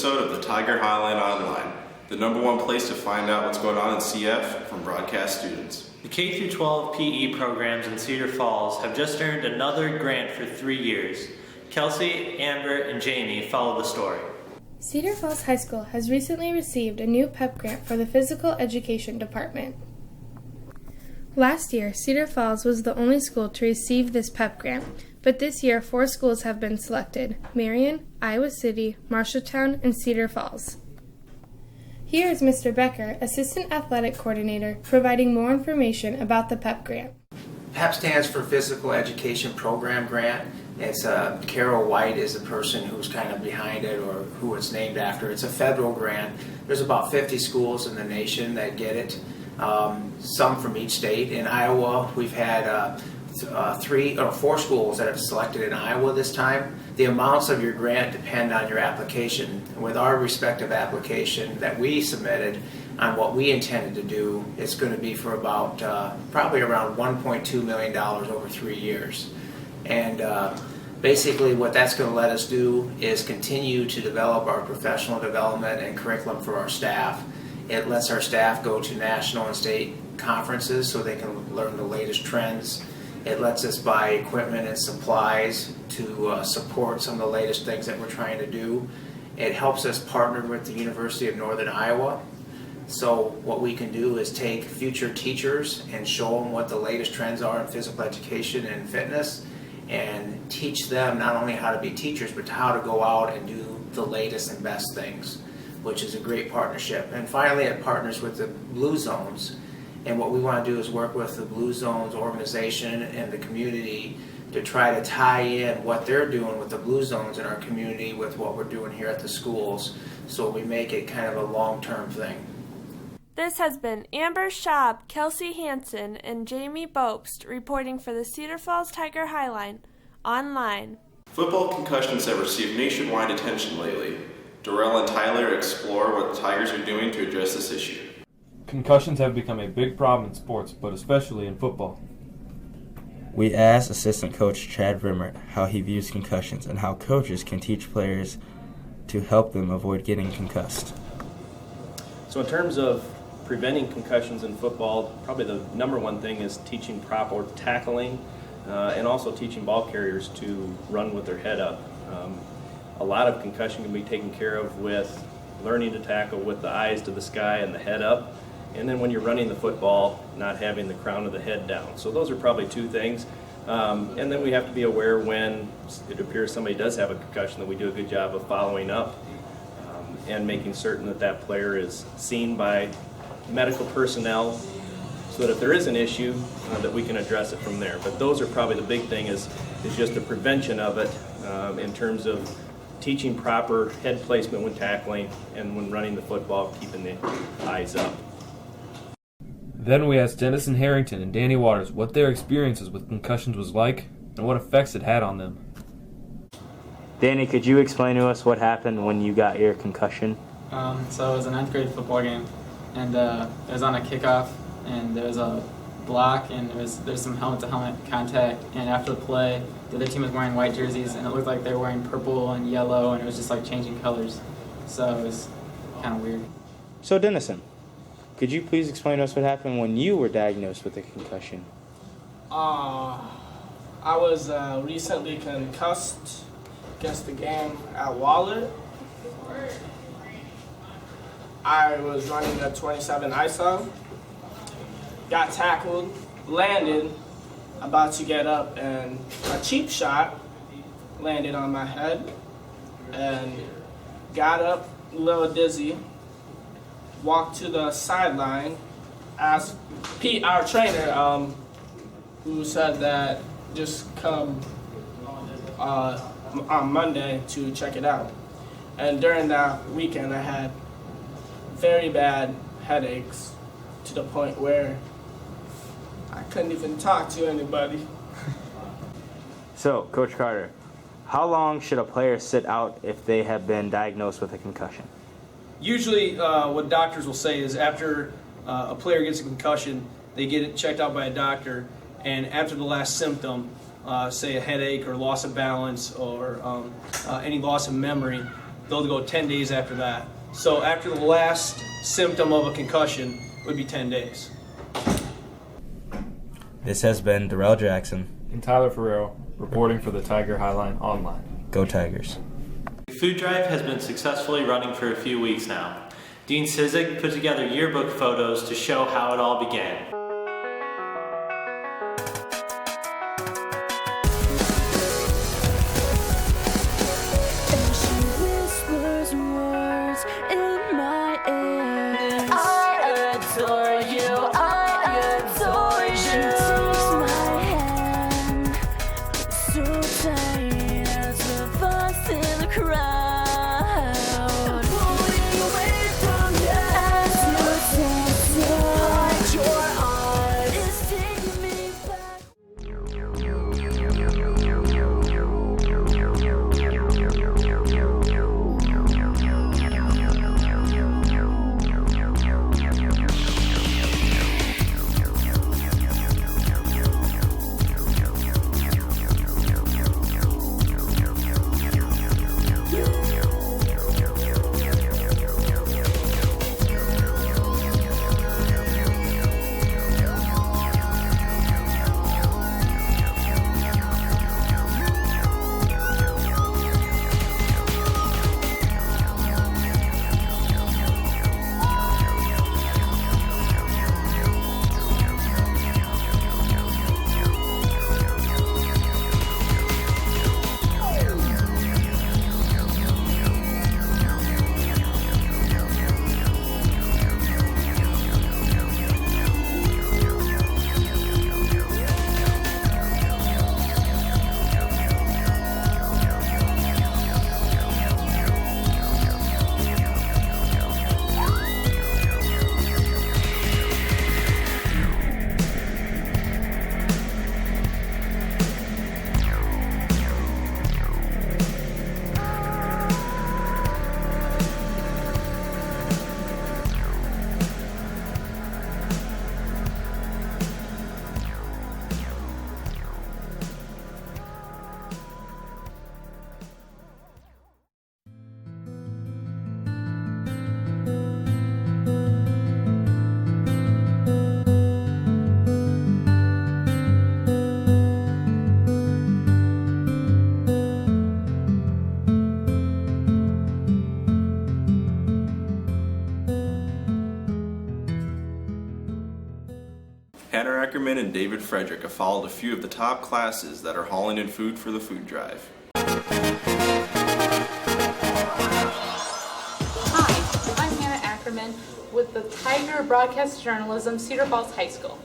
episode of the Tiger Highline Online, the #1 place to find out what's going on in CF from broadcast students. The K-12 PE programs in Cedar Falls have just earned another grant for 3 years. Kelsey, Amber, and Jamie follow the story. Cedar Falls High School has recently received a new PEP grant for the Physical Education Department. Last year, Cedar Falls was the only school to receive this PEP grant, but this year 4 schools have been selected: Marion, Iowa City, Marshalltown, and Cedar Falls. Here is Mr. Becker, Assistant Athletic Coordinator, providing more information about the PEP grant. PEP stands for Physical Education Program Grant. It's Carol White is the person who's kind of behind it, or who it's named after. It's a federal grant. There's about 50 schools in the nation that get it, some from each state. In Iowa, we've had 3 or 4 schools that have selected in Iowa this time. The amounts of your grant depend on your application. With our respective application that we submitted on what we intended to do, it's going to be for about probably around $1.2 million over 3 years. And basically what that's going to let us do is continue to develop our professional development and curriculum for our staff. It lets our staff go to national and state conferences so they can learn the latest trends. It lets us buy equipment and supplies to support some of the latest things that we're trying to do. It helps us partner with the University of Northern Iowa. So what we can do is take future teachers and show them what the latest trends are in physical education and fitness, and teach them not only how to be teachers, but how to go out and do the latest and best things, which is a great partnership. And finally, it partners with the Blue Zones. And what we want to do is work with the Blue Zones organization and the community to try to tie in what they're doing with the Blue Zones in our community with what we're doing here at the schools, so we make it kind of a long-term thing. This has been Amber Schaub, Kelsey Hansen, and Jamie Bopst reporting for the Cedar Falls Tiger Highline Online. Football concussions have received nationwide attention lately. Darrell and Tyler explore what the Tigers are doing to address this issue. Concussions have become a big problem in sports, but especially in football. We asked assistant coach Chad Rimmert how he views concussions and how coaches can teach players to help them avoid getting concussed. So in terms of preventing concussions in football, probably the #1 thing is teaching proper tackling and also teaching ball carriers to run with their head up. A lot of concussion can be taken care of with learning to tackle with the eyes to the sky and the head up, and then when you're running the football, not having the crown of the head down. So those are probably 2 things. And then we have to be aware when it appears somebody does have a concussion that we do a good job of following up and making certain that that player is seen by medical personnel so that if there is an issue, that we can address it from there. But those are probably the big thing is just the prevention of it in terms of teaching proper head placement when tackling and when running the football, keeping the eyes up. Then we asked Dennison Harrington and Danny Waters what their experiences with concussions was like and what effects it had on them. Danny, could you explain to us what happened when you got your concussion? So it was a 9th grade football game, and it was on a kickoff, and there was a block, and there's some helmet-to-helmet contact, and after the play, the other team was wearing white jerseys, and it looked like they were wearing purple and yellow, and it was just like changing colors. So it was kind of weird. So Dennison, could you please explain to us what happened when you were diagnosed with a concussion? I was recently concussed against the game at Waller. I was running a 27 ISO, got tackled, landed, about to get up, and a cheap shot landed on my head, and got up a little dizzy, walked to the sideline, asked Pete, our trainer, who said that just come on Monday to check it out. And during that weekend I had very bad headaches to the point where I couldn't even talk to anybody. So, Coach Carter, how long should a player sit out if they have been diagnosed with a concussion? Usually what doctors will say is after a player gets a concussion, they get it checked out by a doctor, and after the last symptom, say a headache or loss of balance or any loss of memory, they'll go 10 days after that. So after the last symptom of a concussion would be 10 days. This has been Darrell Jackson And Tyler Ferrero, reporting for the Tiger Highline Online. Go Tigers. The food drive has been successfully running for a few weeks now. Dean Sizek put together yearbook photos to show how it all began. Hannah Ackerman and David Frederick have followed a few of the top classes that are hauling in food for the food drive. Hi, I'm Hannah Ackerman with the Tiger Broadcast Journalism, Cedar Falls High School.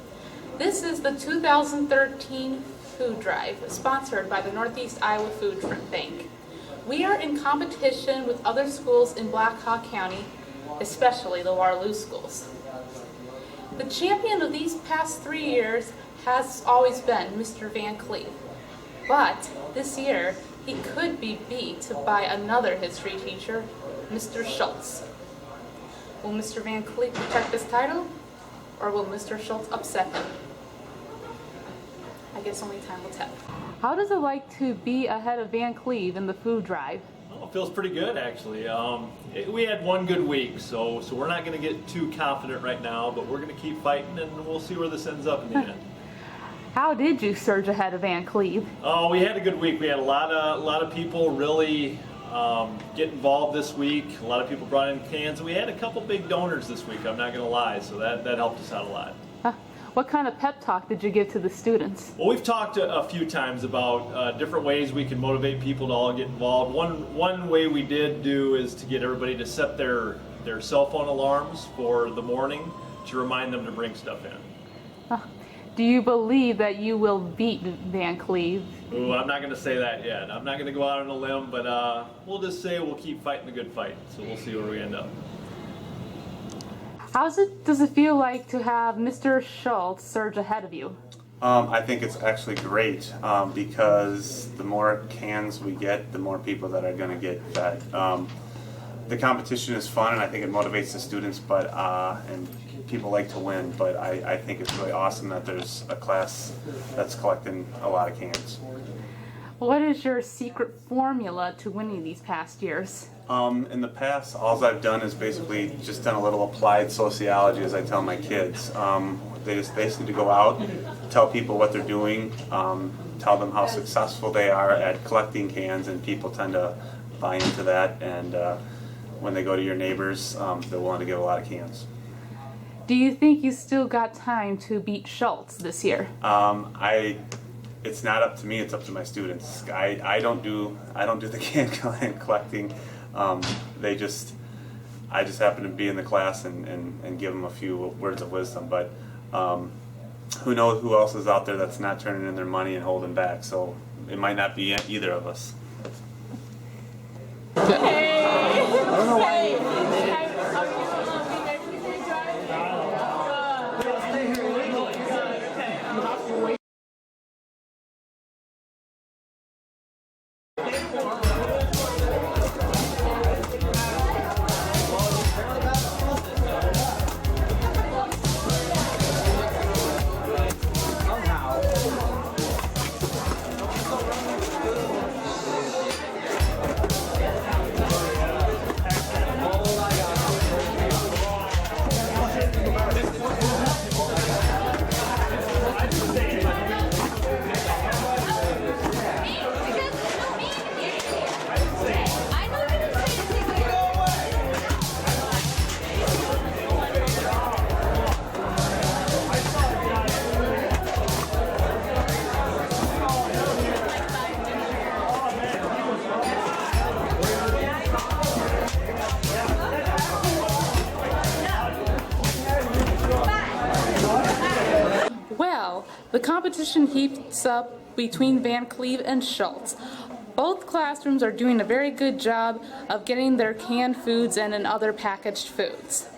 This is the 2013 food drive sponsored by the Northeast Iowa Food Bank. We are in competition with other schools in Black Hawk County, especially the Waterloo schools. The champion of these past 3 years has always been Mr. Van Cleve, but this year he could be beat by another history teacher, Mr. Schultz. Will Mr. Van Cleve protect this title, or will Mr. Schultz upset him? I guess only time will tell. How does it like to be ahead of Van Cleve in the food drive? Oh, it feels pretty good, actually. We had one good week, so we're not going to get too confident right now, but we're going to keep fighting, and we'll see where this ends up in the end. How did you surge ahead of Van Cleve? Oh, we had a good week. We had a lot of people really get involved this week. A lot of people brought in cans, and we had a couple big donors this week, I'm not going to lie, so that helped us out a lot. What kind of pep talk did you give to the students? Well, we've talked a few times about different ways we can motivate people to all get involved. One way we did do is to get everybody to set their cell phone alarms for the morning to remind them to bring stuff in. Do you believe that you will beat Van Cleve? Ooh, I'm not going to say that yet. I'm not going to go out on a limb, but we'll just say we'll keep fighting the good fight. So we'll see where we end up. Does it feel like to have Mr. Schultz surge ahead of you? I think it's actually great because the more cans we get, the more people that are going to get fed. The competition is fun, and I think it motivates the students, but and people like to win. But I think it's really awesome that there's a class that's collecting a lot of cans. What is your secret formula to winning these past years? In the past, all I've done is basically just done a little applied sociology, as I tell my kids. They just need to go out, tell people what they're doing, tell them how successful they are at collecting cans, and people tend to buy into that. And when they go to your neighbors, they're willing to give a lot of cans. Do you think you still got time to beat Schultz this year? It's not up to me, it's up to my students. I don't do the can collecting. I just happen to be in the class and give them a few words of wisdom. But who knows who else is out there that's not turning in their money and holding back. So it might not be either of us. Hey! I don't know why. Well, the competition heats up between Van Cleve and Schultz. Both classrooms are doing a very good job of getting their canned foods and other packaged foods.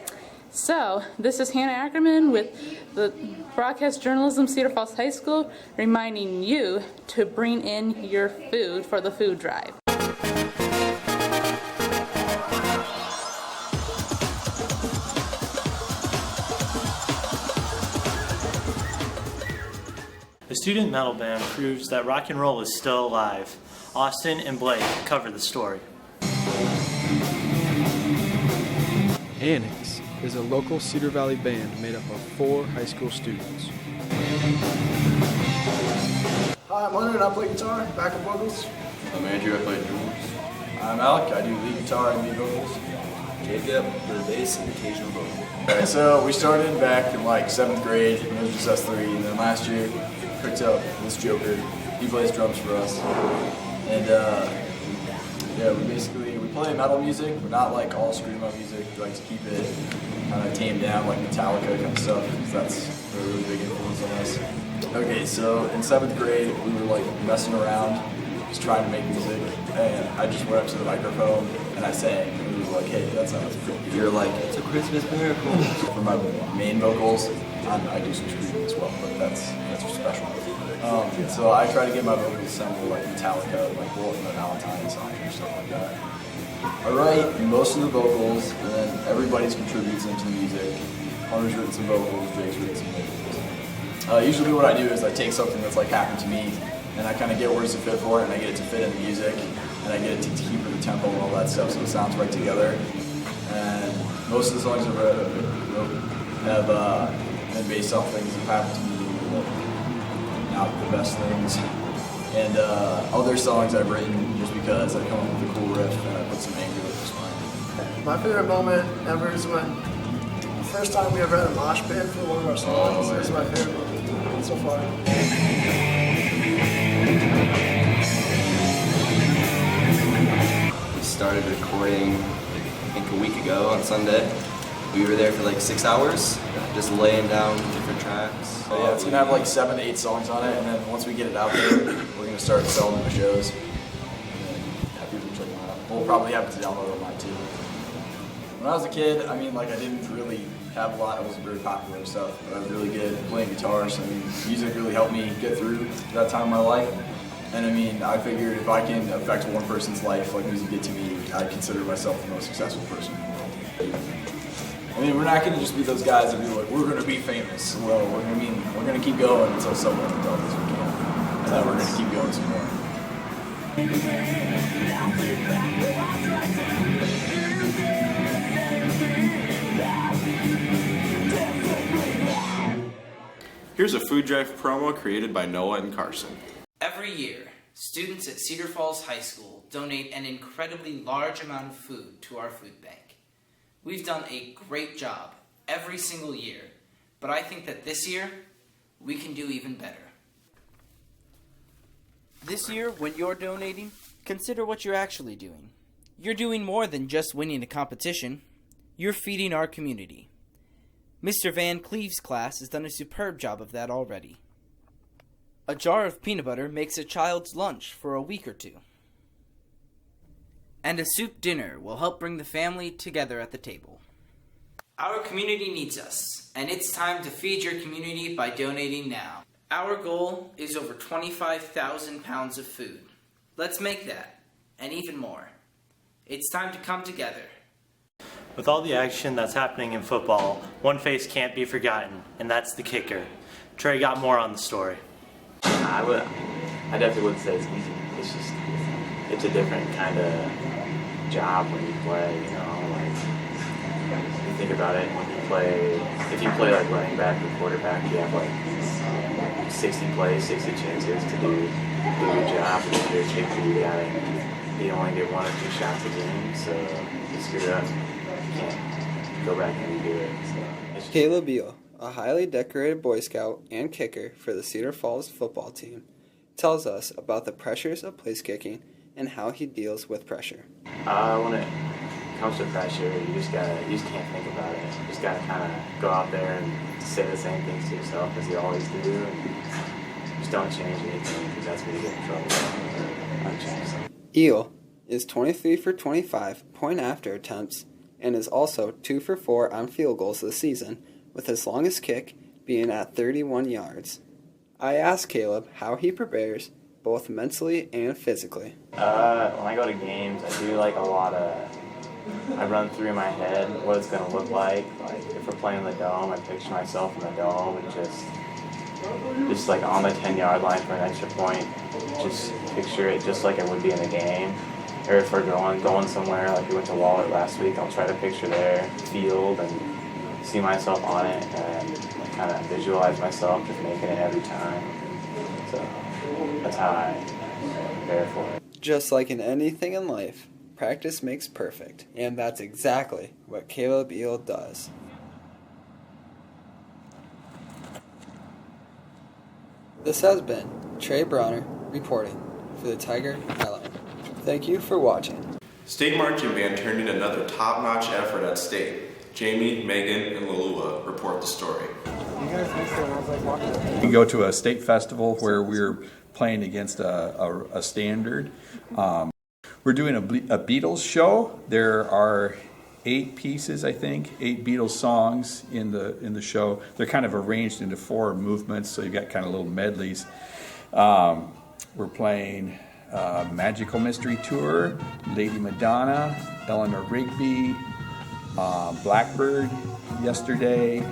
So, this is Hannah Ackerman with the Broadcast Journalism Cedar Falls High School reminding you to bring in your food for the food drive. The student metal band proves that rock and roll is still alive. Austin and Blake cover the story. Annex is a local Cedar Valley band made up of 4 high school students. Hi, I'm Leonard, I play guitar, backup vocals. I'm Andrew, I play drums. I'm Alec, I do lead guitar and lead vocals. Jacob, play bass and occasional vocal. Okay, so we started back in like 7th grade, and it was just us 3, and then last year picked up this Joker. He plays drums for us. And yeah, we play metal music, but not like all screamo music. We like to keep it kind of tamed down, like Metallica kind of stuff, because that's a really big influence on us. Okay, so in 7th grade, we were like messing around, just trying to make music, and I just went up to the microphone and I sang, and we were like, hey, that sounds pretty good. You're like, it's a Christmas miracle. For my main vocals, I do some screaming as well, but that's special. So I try to get my vocals to sound more like Metallica, like Bullet and the Valentine songs or stuff like that. I write most of the vocals, and then everybody's contributes into the music. Hunter's written some vocals, Jake's written some vocals. Usually what I do is I take something that's like happened to me, and I kind of get words to fit for it, and I get it to fit in the music, and I get it to keep the tempo and all that stuff so it sounds right together. And most of the songs I've wrote have been based off things that happened to me, not the best things. And other songs I've written just because I come up with a cool riff and I put some anger lyrics behind it. My favorite moment ever is when the first time we ever had a mosh pit for one of our songs. It was my favorite moment so far. We started recording, I think, a week ago on Sunday. We were there for like 6 hours, just laying down different tracks. So yeah, it's gonna have like 7 to 8 songs on it, and then once we get it out there, we're gonna start selling them to shows. And have people check them out. We'll probably have it to download online too. When I was a kid, I mean, like I didn't really have a lot. I wasn't very popular and stuff, but I was really good at playing guitar. So I mean, music really helped me get through that time in my life. And I mean, I figured if I can affect one person's life like music did to me, I'd consider myself the most successful person in the world. I mean, we're not going to just be those guys that be like, we're going to be famous. Well, we're going to keep going until someone tells us we can. And then we're going to keep going some more. Here's a food drive promo created by Noah and Carson. Every year, students at Cedar Falls High School donate an incredibly large amount of food to our food bank. We've done a great job every single year, but I think that this year, we can do even better. This year, when you're donating, consider what you're actually doing. You're doing more than just winning a competition. You're feeding our community. Mr. Van Cleve's class has done a superb job of that already. A jar of peanut butter makes a child's lunch for a week or two. And a soup dinner will help bring the family together at the table. Our community needs us, and it's time to feed your community by donating now. Our goal is over 25,000 pounds of food. Let's make that, and even more. It's time to come together. With all the action that's happening in football, one face can't be forgotten, and that's the kicker. Trey got more on the story. I definitely wouldn't say it's easy. It's a different kind of job when you play, you know, like, you think about it, if you play like running back or quarterback, you have like 60 plays, 60 chances to do a good job, and if you're a kicker, you only get 1 or 2 shots a game, so you screw it up. You can't go back and redo it. So Caleb Beal, a highly decorated Boy Scout and kicker for the Cedar Falls football team, tells us about the pressures of place kicking and how he deals with pressure. When it comes to pressure, you just can't think about it. You just gotta kind of go out there and say the same things to yourself as you always do, and just don't change anything, because that's where you get in trouble. Unchanged. Eel is 23 for 25 point after attempts and is also 2 for 4 on field goals this season, with his longest kick being at 31 yards. I asked Caleb how he prepares, both mentally and physically. When I go to games, I do like I run through in my head what it's going to look like. Like if we're playing in the dome, I picture myself in the dome and just like on the 10-yard line for an extra point, just picture it just like it would be in a game. Or if we're going somewhere, like we went to Waller last week, I'll try to picture their field and see myself on it and kind of visualize myself just making it every time. So that's how I prepare for it. Just like in anything in life, practice makes perfect, and that's exactly what Caleb Eel does. This has been Trey Bronner reporting for the Tiger Highline. Thank you for watching. State Marching Band turned in another top-notch effort at state. Jamie, Megan, and Lalula report the story. We go to a state festival where we're playing against a standard. We're doing a Beatles show. There are 8 pieces, I think, 8 Beatles songs in the show. They're kind of arranged into 4 movements, so you've got kind of little medleys. We're playing Magical Mystery Tour, Lady Madonna, Eleanor Rigby, Blackbird, Yesterday,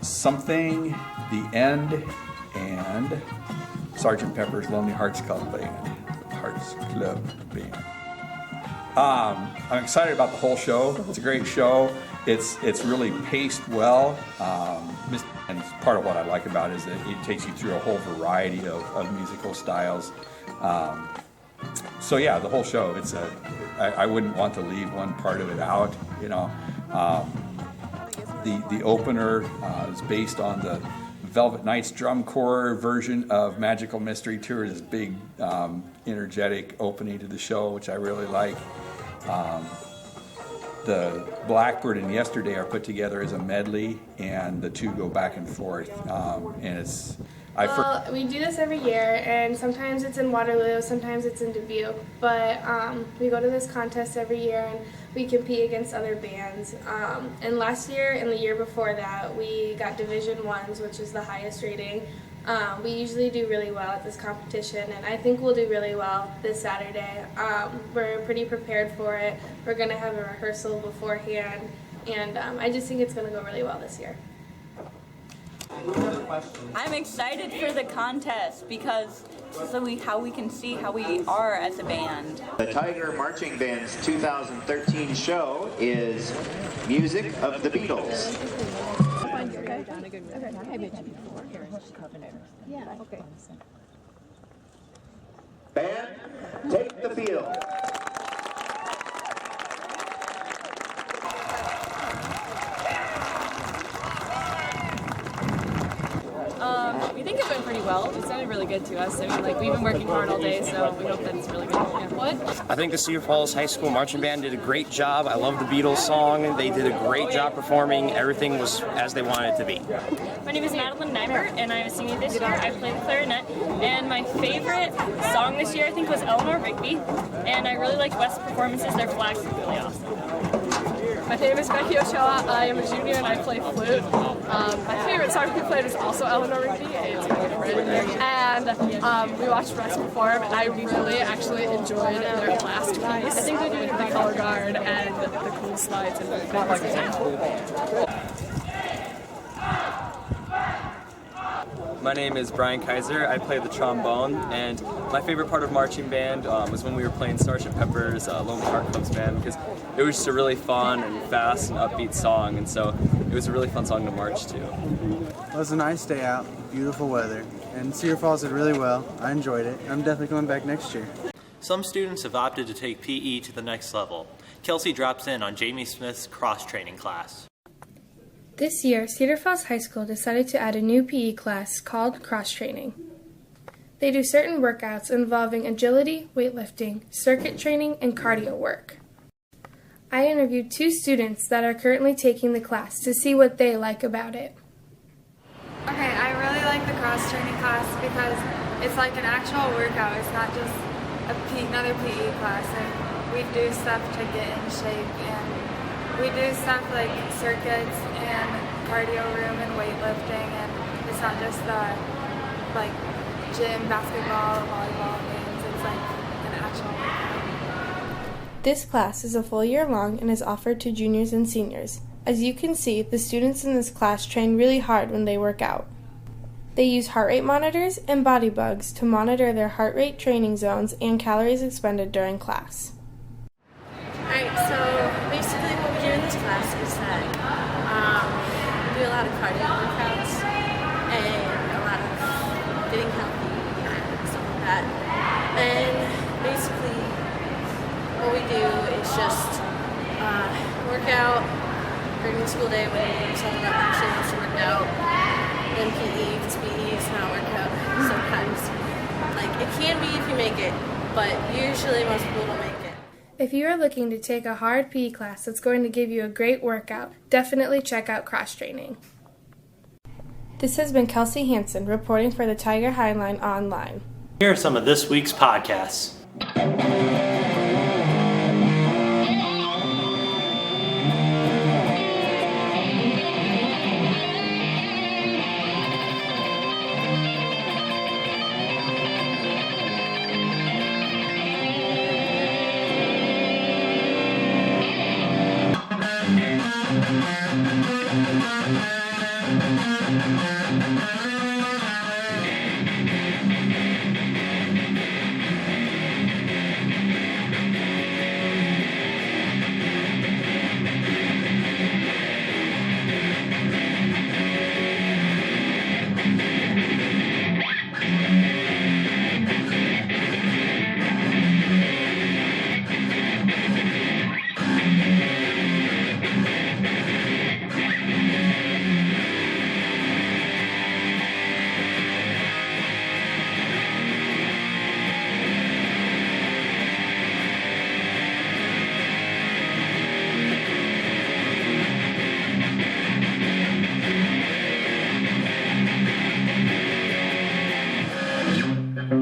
Something, The End, and Sgt. Pepper's Lonely Hearts Club Band. I'm excited about the whole show. It's a great show. It's really paced well. And part of what I like about it is that it takes you through a whole variety of musical styles. So yeah, the whole show. I wouldn't want to leave one part of it out. You know, the opener is based on the Velvet Knights drum corps version of Magical Mystery Tour. This big, energetic opening to the show, which I really like. The Blackbird and Yesterday are put together as a medley, and the two go back and forth. And we do this every year, and sometimes it's in Waterloo, sometimes it's in Dubuque, but we go to this contest every year, and we compete against other bands. And last year and the year before that, we got Division 1s, which is the highest rating. We usually do really well at this competition, and I think we'll do really well this Saturday. We're pretty prepared for it. We're going to have a rehearsal beforehand, and I just think it's going to go really well this year. I'm excited for the contest because how we can see how we are as a band. The Tiger Marching Band's 2013 show is Music of the Beatles. Band, take the field. We think it went pretty well. It sounded really good to us. I mean, like, we've been working hard all day, so we hope that it's really good. Yeah. What? I think the Cedar Falls High School Marching Band did a great job. I love the Beatles song. They did a great job performing. Everything was as they wanted it to be. My name is Madeline Nybert, and I was singing this year. I played the clarinet, and my favorite song this year, I think, was Eleanor Rigby, and I really liked West's performances. Their flags were really awesome. My name is Becky Ochoa. I am a junior and I play flute. My favorite song we played was also Eleanor Rigby. It's my favorite. And we watched Russ perform, and I really actually enjoyed their last piece. I think they did the color guard and the cool slides and the My name is Brian Kaiser. I play the trombone, and my favorite part of marching band was when we were playing Sgt. Pepper's Lonely Heart Clubs Band, because it was just a really fun and fast and upbeat song, and so it was a really fun song to march to. It was a nice day out, beautiful weather, and Cedar Falls did really well. I enjoyed it. I'm definitely coming back next year. Some students have opted to take PE to the next level. Kelsey drops in on Jamie Smith's cross-training class. This year, Cedar Falls High School decided to add a new PE class called cross-training. They do certain workouts involving agility, weightlifting, circuit training, and cardio work. I interviewed 2 students that are currently taking the class to see what they like about it. Okay, I really like the cross-training class because it's like an actual workout. It's not just another PE class. And we do stuff to get in shape, and we do stuff like circuits and cardio room and weightlifting, and it's not just the gym, basketball, volleyball games. It's like an actual workout. This class is a full year long and is offered to juniors and seniors. As you can see, the students in this class train really hard when they work out. They use heart rate monitors and body bugs to monitor their heart rate training zones and calories expended during class. Alright, so basically what we do in this class is that we do a lot of cardio workouts and a lot of getting healthy and stuff like that. And basically what we do is just work out during the school day when someone actually wants to work out. Then PE, if it's PE, it's not workout sometimes. It can be if you make it, but usually most people don't make it. If you are looking to take a hard PE class that's going to give you a great workout, definitely check out cross-training. This has been Kelsey Hansen reporting for the Tiger Highline Online. Here are some of this week's podcasts.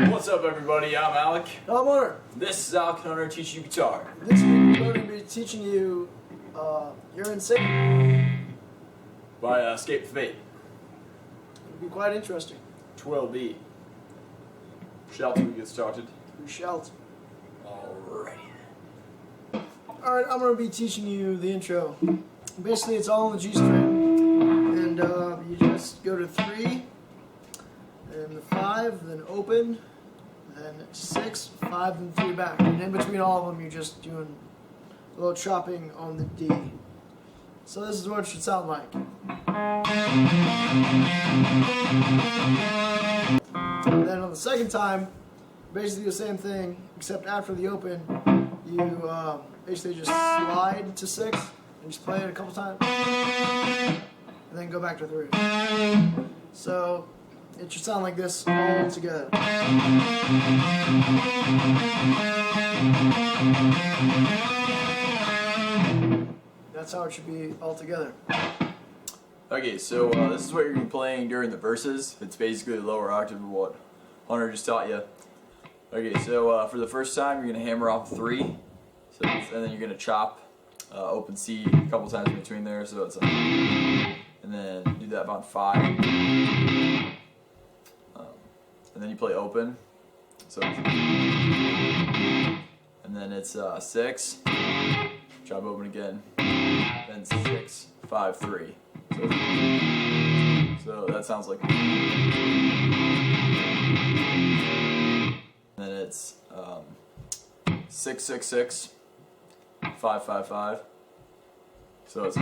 What's up, everybody? I'm Alec. I'm Hunter. This is Alec and Hunter teaching you guitar. This week we're going to be teaching you You're Insane by Escape Fate. It'll be quite interesting. 12B. Shall we get started? We shall. Alright. Alright, I'm going to be teaching you the intro. Basically, it's all on the G string. And And you just go to 3, and the 5, then open, then 6, 5, then 3 back. And in between all of them, you're just doing a little chopping on the D. So this is what it should sound like. And then on the second time, basically the same thing, except after the open, you basically just slide to 6 and just play it a couple times, and then go back to 3. So it should sound like this all together. That's how it should be all together. Okay, so this is what you're going to be playing during the verses. It's basically the lower octave of what Hunter just taught you. Okay, so for the first time, you're going to hammer off 3, and then you're going to chop open C a couple times in between there, so it's and then do that about 5, and then you play open, so and then it's 6, chop open again, then 6, 5, 3. So that sounds like. Then it's 6, 6, 6, 5, 5, 5. So it's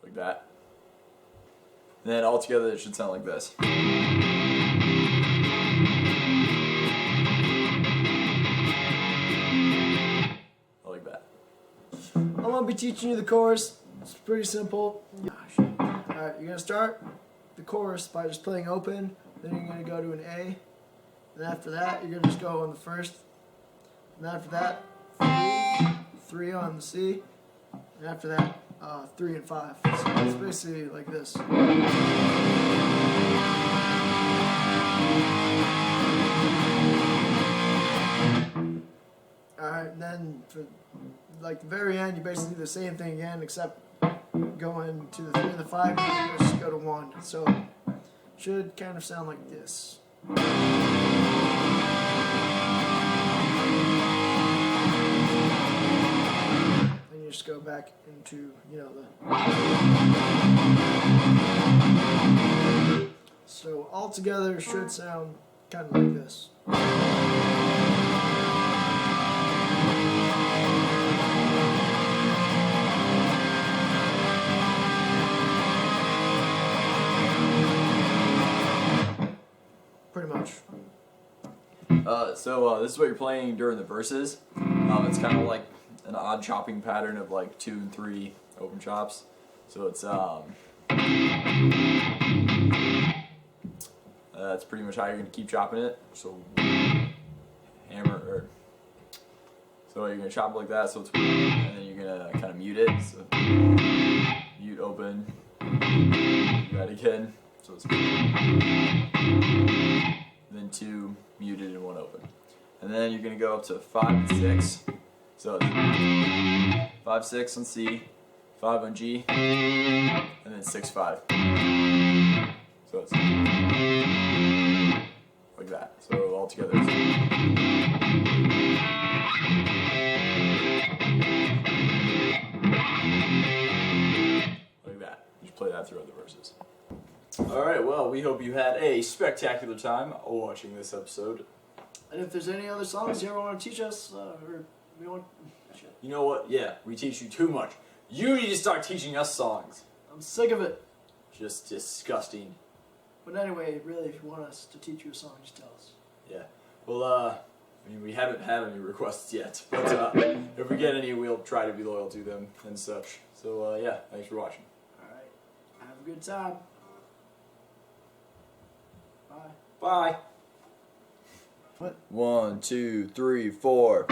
like that. And then all together it should sound like this. Like that. I'm going to be teaching you the chorus. It's pretty simple. Alright, you're going to start the chorus by just playing open, then you're going to go to an A, and after that you're going to just go on the first, and after that 3 on the C, and after that 3 and 5. So it's basically like this. Alright, and then for like the very end, you basically do the same thing again, except going to the 3 and the 5, you just go to 1. So it should kind of sound like this. And you just go back into, the. So all together should sound kind of like this. Pretty much. So this is what you're playing during the verses. It's kind of like an odd chopping pattern of like 2 and 3 open chops. So it's that's pretty much how you're gonna keep chopping it. So so you're gonna chop it like that. So it's and then you're gonna kind of mute it. So mute open. Do that again. So it's then 2 muted and 1 open. And then you're going to go up to 5 and 6. So it's 5, 6 on C, 5 on G, and then 6, 5. So it's like that. So all together it's like that. You just play that throughout the verses. Alright, well, we hope you had a spectacular time watching this episode. And if there's any other songs you ever want to teach us, or we want... You know what? Yeah, we teach you too much. You need to start teaching us songs. I'm sick of it. Just disgusting. But anyway, really, if you want us to teach you a song, just tell us. Yeah. Well, I mean, we haven't had any requests yet, but if we get any, we'll try to be loyal to them and such. So, yeah, thanks for watching. Alright. Have a good time. Bye. Bye. What? 1, 2, 3, 4.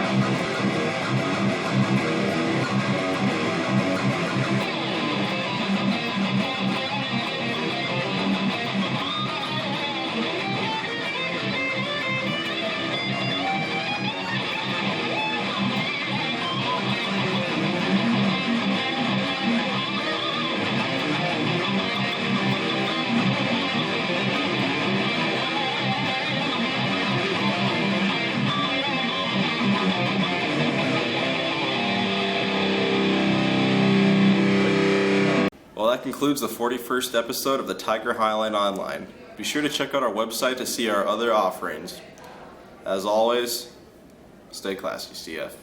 that concludes the 41st episode of the Tiger Highline Online. Be sure to check out our website to see our other offerings. As always, stay classy, CF.